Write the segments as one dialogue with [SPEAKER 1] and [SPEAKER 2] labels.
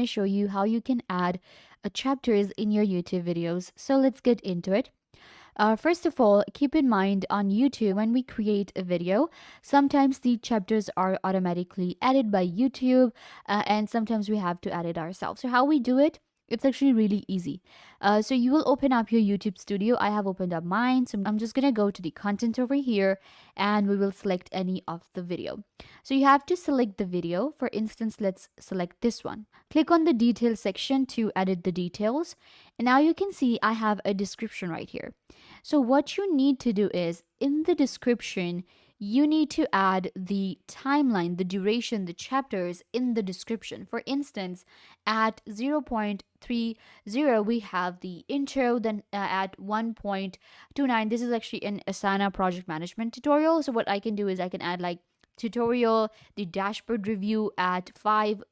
[SPEAKER 1] show you how you can add chapters in your YouTube videos. So let's get into it. First of all, keep in mind on YouTube, when we create a video, sometimes the chapters are automatically added by YouTube, and sometimes we have to add it ourselves. So, how we do it? It's actually really easy. So, you will open up your YouTube studio. I have opened up mine. So, I'm just going to go to the content over here and we will select any of the video. So, you have to select the video. For instance, let's select this one. Click on the details section to edit the details. And now you can see I have a description right here. So what you need to do is, in the description, you need to add the timeline, the duration, the chapters in the description. For instance, at 0.30, we have the intro, then at 1.29, this is actually an Asana project management tutorial. So what I can do is I can add like tutorial, the dashboard review at 5,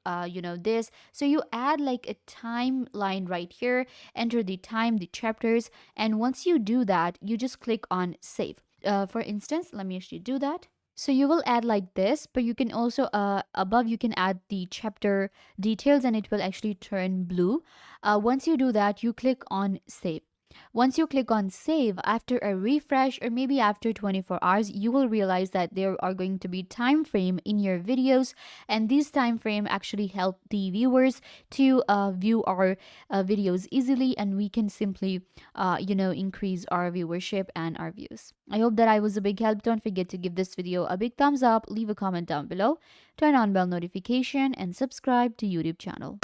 [SPEAKER 1] this. So you add like a timeline right here, enter the time, the chapters, and once you do that, you just click on save. For instance, let me actually do that. So you will add like this, but you can also above you can add the chapter details and it will actually turn blue. Once you do that, you click on save. Once you click on save, after a refresh or maybe after 24 hours, you will realize that there are going to be time frame in your videos, and these time frame actually help the viewers to view our videos easily, and we can simply increase our viewership and our views. I hope that I was a big help. Don't forget to give this video a big thumbs up, leave a comment down below, turn on bell notification, and subscribe to YouTube channel.